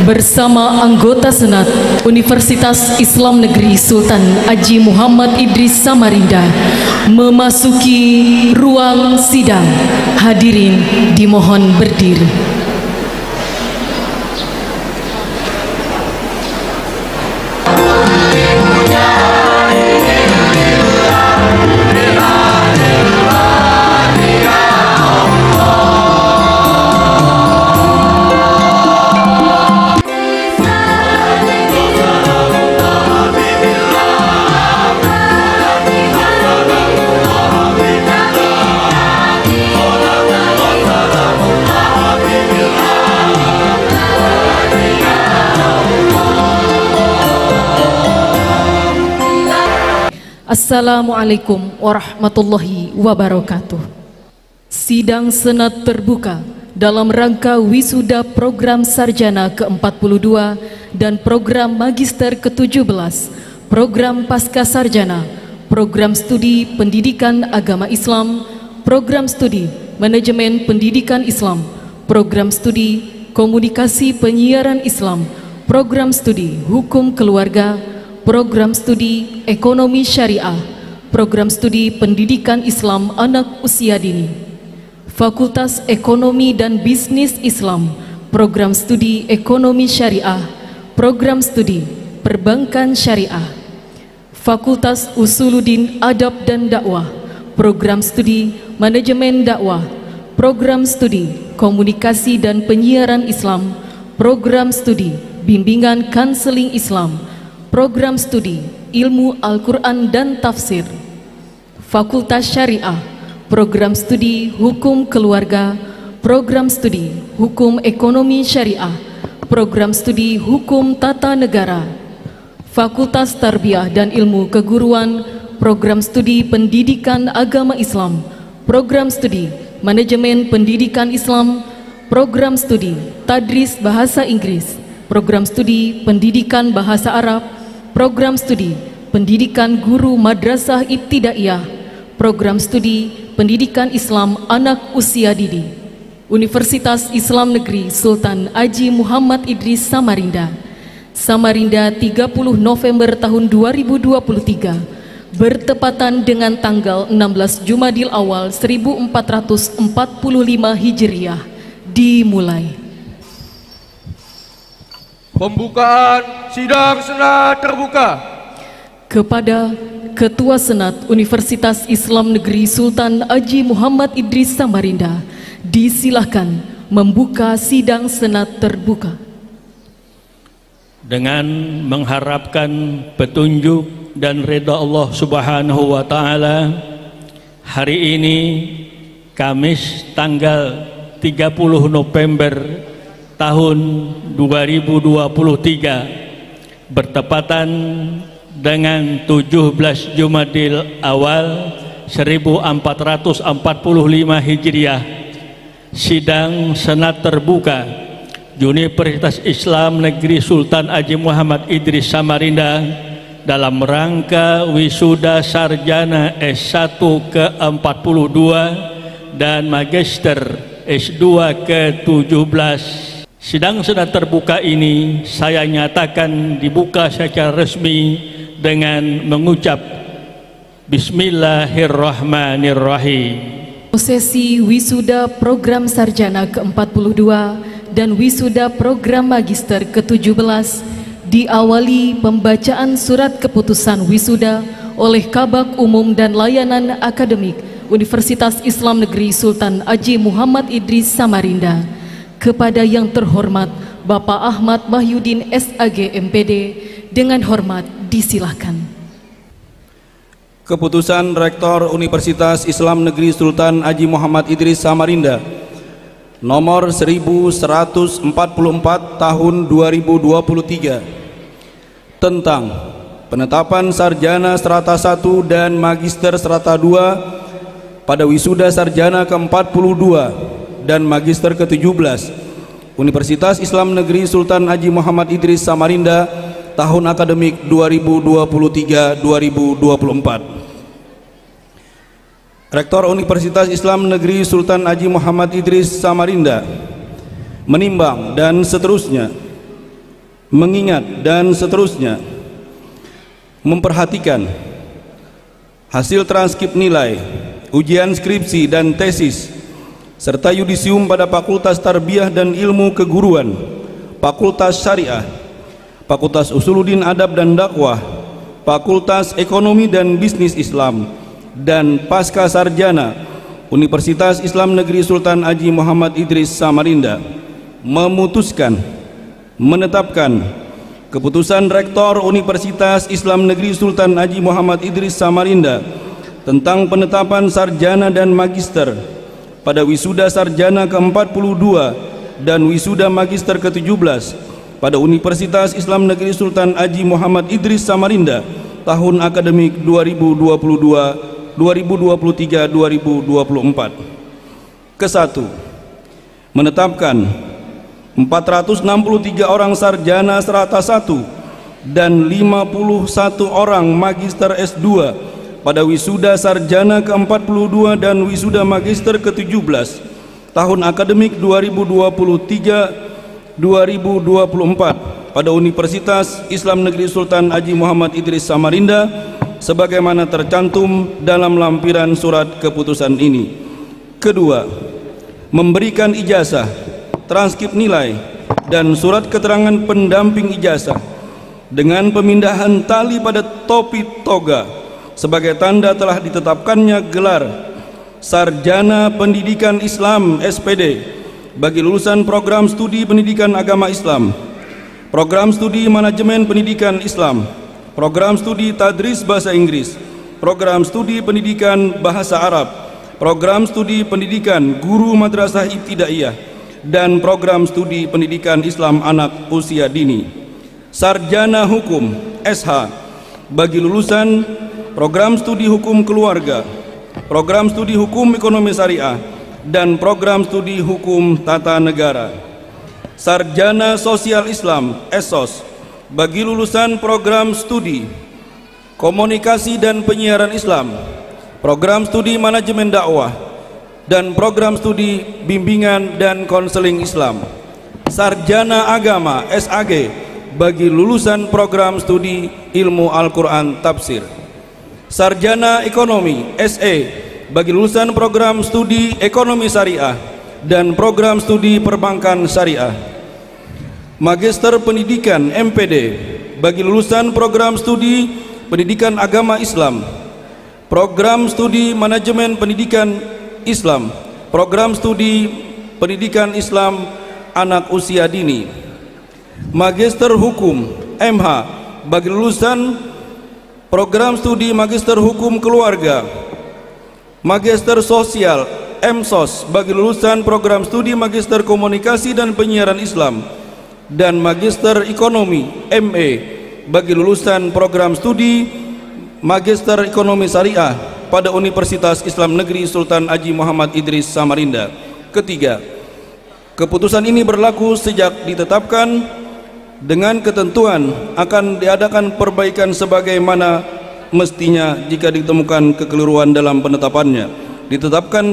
bersama anggota Senat Universitas Islam Negeri Sultan Haji Muhammad Idris Samarinda memasuki ruang sidang. Hadirin dimohon berdiri. Assalamualaikum warahmatullahi wabarakatuh. Sidang Senat terbuka dalam rangka wisuda program sarjana ke-42 dan program magister ke-17, program pasca sarjana, program studi pendidikan agama Islam, program studi manajemen pendidikan Islam, program studi komunikasi penyiaran Islam, program studi hukum keluarga, program studi ekonomi syariah, program studi pendidikan Islam anak usia dini, Fakultas Ekonomi dan Bisnis Islam, program studi ekonomi syariah, program studi perbankan syariah, Fakultas Usuluddin Adab dan Dakwah, program studi manajemen dakwah, program studi komunikasi dan penyiaran Islam, program studi bimbingan kanseling Islam, program studi ilmu Al-Quran dan Tafsir, Fakultas Syariah, program studi hukum keluarga, program studi hukum ekonomi syariah, program studi hukum tata negara, Fakultas Tarbiyah dan ilmu keguruan, program studi pendidikan agama Islam, program studi manajemen pendidikan Islam, program studi tadris bahasa Inggris, program studi pendidikan bahasa Arab, program studi pendidikan guru madrasah ibtidaiyah, program studi pendidikan Islam anak usia dini, Universitas Islam Negeri Sultan Haji Muhammad Idris Samarinda, Samarinda 30 November tahun 2023, bertepatan dengan tanggal 16 Jumadil Awal 1445 Hijriah, dimulai. Pembukaan sidang Senat terbuka. Kepada Ketua Senat Universitas Islam Negeri Sultan Haji Muhammad Idris Samarinda, disilahkan membuka sidang Senat terbuka. Dengan mengharapkan petunjuk dan ridha Allah Subhanahu wa Ta'ala, hari ini Kamis tanggal 30 November tahun 2023 bertepatan dengan 17 Jumadil Awal 1445 Hijriah, sidang Senat terbuka Universitas Islam Negeri Sultan Haji Muhammad Idris Samarinda dalam rangka wisuda sarjana S1 ke-42 dan magister S2 ke-17. Sidang Senat terbuka ini saya nyatakan dibuka secara resmi dengan mengucap Bismillahirrahmanirrahim. Prosesi wisuda program sarjana ke-42 dan wisuda program magister ke-17 diawali pembacaan surat keputusan wisuda oleh Kabak Umum dan Layanan Akademik Universitas Islam Negeri Sultan Haji Muhammad Idris Samarinda. Kepada yang terhormat Bapak Ahmad Mahyudin SAG MPD, dengan hormat disilahkan. Keputusan Rektor Universitas Islam Negeri Sultan Haji Muhammad Idris Samarinda nomor 1144 tahun 2023 tentang penetapan sarjana strata 1 dan magister strata 2 pada wisuda sarjana ke-42 dan magister ke-17 Universitas Islam Negeri Sultan Haji Muhammad Idris Samarinda tahun akademik 2023-2024. Rektor Universitas Islam Negeri Sultan Haji Muhammad Idris Samarinda menimbang dan seterusnya, mengingat dan seterusnya, memperhatikan hasil transkrip nilai, ujian skripsi dan tesis, serta yudisium pada Fakultas Tarbiyah dan Ilmu Keguruan, Fakultas Syariah, Fakultas Usuluddin Adab dan Dakwah, Fakultas Ekonomi dan Bisnis Islam, dan Pasca Sarjana Universitas Islam Negeri Sultan Haji Muhammad Idris Samarinda memutuskan menetapkan keputusan Rektor Universitas Islam Negeri Sultan Haji Muhammad Idris Samarinda tentang penetapan sarjana dan magister pada wisuda sarjana ke-42 dan wisuda magister ke-17 pada Universitas Islam Negeri Sultan Haji Muhammad Idris Samarinda tahun akademik 2022-2023-2024. Ke-1, menetapkan 463 orang sarjana serata 1 dan 51 orang magister S2 pada wisuda sarjana ke-42 dan wisuda magister ke-17 tahun akademik 2023-2024 pada Universitas Islam Negeri Sultan Haji Muhammad Idris Samarinda sebagaimana tercantum dalam lampiran surat keputusan ini. Kedua, memberikan ijazah, transkrip nilai, dan surat keterangan pendamping ijazah dengan pemindahan tali pada topi toga sebagai tanda telah ditetapkannya gelar Sarjana Pendidikan Islam SPD bagi lulusan program studi pendidikan agama Islam, program studi manajemen pendidikan Islam, program studi tadris bahasa Inggris, program studi pendidikan bahasa Arab, program studi pendidikan guru madrasah ibtidaiyah, dan program studi pendidikan Islam anak usia dini. Sarjana Hukum SH bagi lulusan program studi Hukum Keluarga, program studi Hukum Ekonomi Syariah, dan program studi Hukum Tata Negara. Sarjana Sosial Islam SSOS bagi lulusan program studi Komunikasi dan Penyiaran Islam, program studi Manajemen Dakwah, dan program studi Bimbingan dan Konseling Islam. Sarjana Agama SAG bagi lulusan program studi Ilmu Al-Quran Tafsir. Sarjana Ekonomi SE bagi lulusan program studi Ekonomi Syariah dan program studi Perbankan Syariah. Magister Pendidikan MPD bagi lulusan program studi Pendidikan Agama Islam, program studi Manajemen Pendidikan Islam, program studi Pendidikan Islam anak usia dini. Magister Hukum MH bagi lulusan program studi Magister Hukum Keluarga, Magister Sosial MSOS bagi lulusan program studi Magister Komunikasi dan Penyiaran Islam, dan Magister Ekonomi ME bagi lulusan program studi Magister Ekonomi Syariah pada Universitas Islam Negeri Sultan Haji Muhammad Idris Samarinda. Ketiga, keputusan ini berlaku sejak ditetapkan dengan ketentuan akan diadakan perbaikan sebagaimana mestinya jika ditemukan kekeliruan dalam penetapannya. Ditetapkan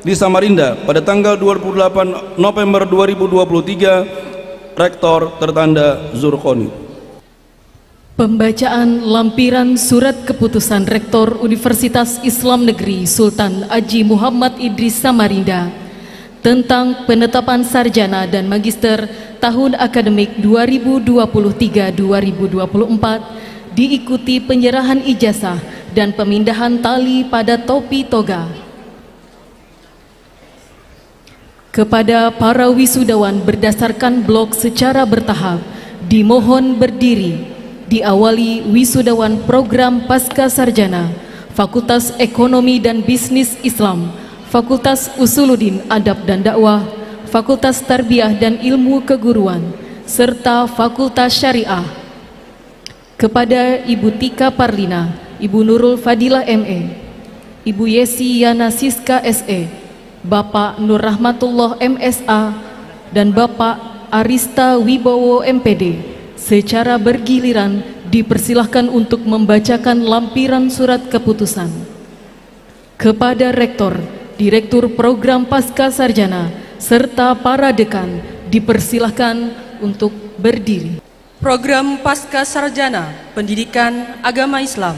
di Samarinda pada tanggal 28 November 2023. Rektor tertanda Zurkoni. Pembacaan lampiran surat keputusan Rektor Universitas Islam Negeri Sultan Haji Muhammad Idris Samarinda tentang penetapan sarjana dan magister tahun akademik 2023-2024 diikuti penyerahan ijazah dan pemindahan tali pada topi toga. Kepada para wisudawan berdasarkan blok secara bertahap, dimohon berdiri. Diawali wisudawan program Pasca Sarjana, Fakultas Ekonomi dan Bisnis Islam, Fakultas Usuluddin Adab dan Dakwah, Fakultas Tarbiyah dan Ilmu Keguruan, serta Fakultas Syariah. Kepada Ibu Tika Parlina, Ibu Nurul Fadilah ME, Ibu Yesi Yana Siska SE, Bapak Nur Rahmatullah MSA, dan Bapak Arista Wibowo MPD secara bergiliran dipersilahkan untuk membacakan lampiran surat keputusan. Kepada Rektor, Direktur Program Pasca Sarjana, serta para dekan, dipersilahkan untuk berdiri. Program Pasca Sarjana Pendidikan Agama Islam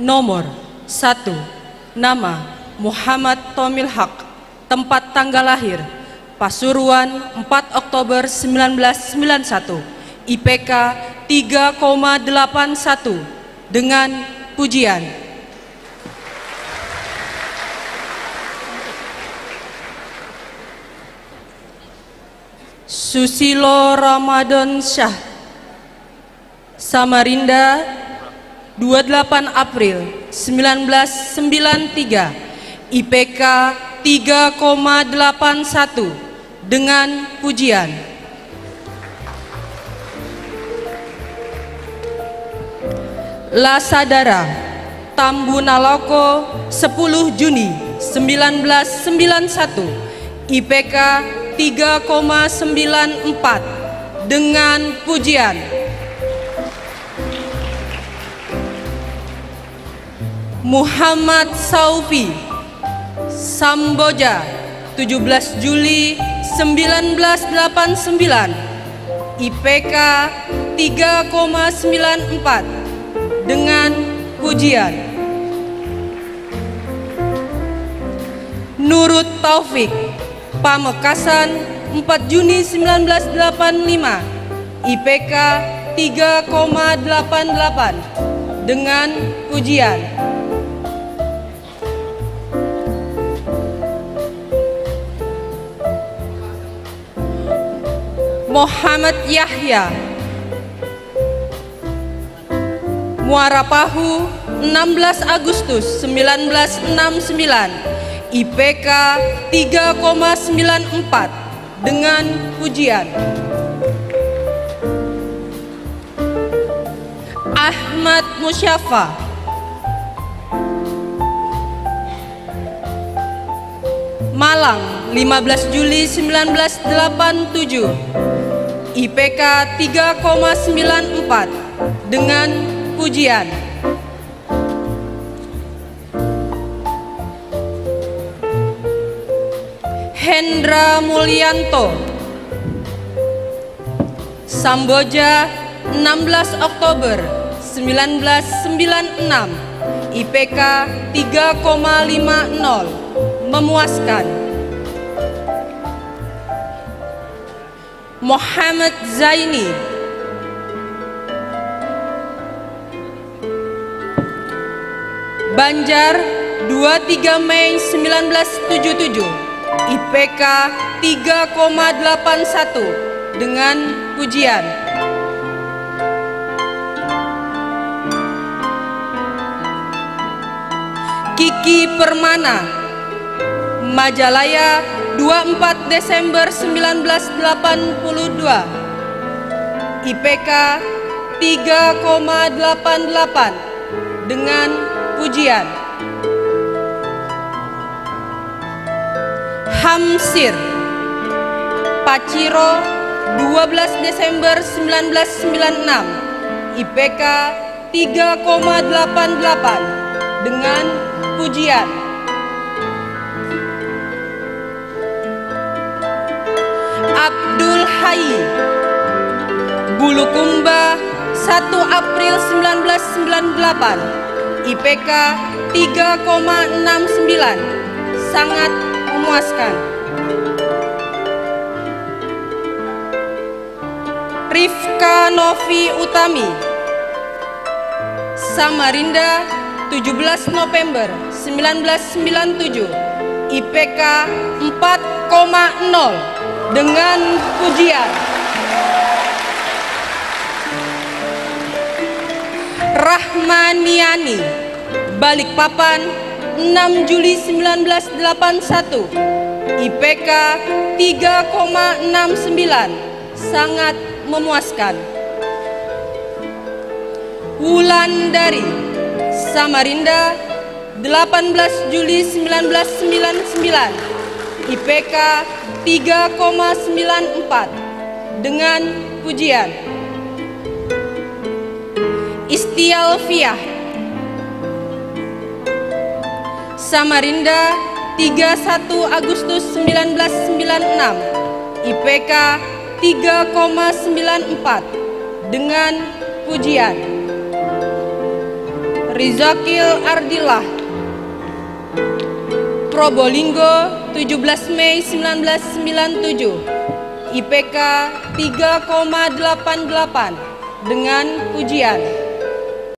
nomor 1, nama Muhammad Tomil Haq, tempat tanggal lahir Pasuruan 4 Oktober 1991, IPK 3,81 dengan pujian. Susilo Ramadan Syah, Samarinda, 28 April 1993, IPK 3,81 dengan pujian. Lasadara, Tambunaloko, 10 Juni 1991, IPK 3,94 dengan pujian. Muhammad Saufi, Samboja, 17 Juli 1989, IPK 3,94 dengan pujian. Nurut Taufik, Pamekasan, 4 Juni 1985, IPK 3,88 dengan pujian. Muhammad Yahya, Muara Pahu, 16 Agustus 1969, IPK 3,94 dengan pujian. Ahmad Musyafa, Malang, 15 Juli 1987, IPK 3,94 dengan pujian. Hendra Mulyanto, Samboja, 16 Oktober 1996, IPK 3,50 memuaskan. Muhammad Zaini, Banjar, 23 Mei 1977, IPK 3,81 dengan pujian. Kiki Permana, Majalaya, 24 Desember 1982, IPK 3,88 dengan pujian. Hamsir, Paciro, 12 Desember 1996, IPK 3,88 dengan pujian. Abdul Hayy, Bulukumba, 1 April 1998, IPK 3,69, sangat memuaskan. Rifka Novi Utami, Samarinda, 17 November 1997, IPK 4,0 dengan pujian. Rahmaniani, Balikpapan, 6 Juli 1981, IPK 3,69, sangat memuaskan. Wulandari, Samarinda, 18 Juli 1999, IPK 3,94 dengan pujian. Istialfiah, Samarinda, 31 Agustus 1996, IPK 3,94 dengan pujian. Rizakil Ardillah, Probolinggo, 17 Mei 1997, IPK 3,88 dengan pujian.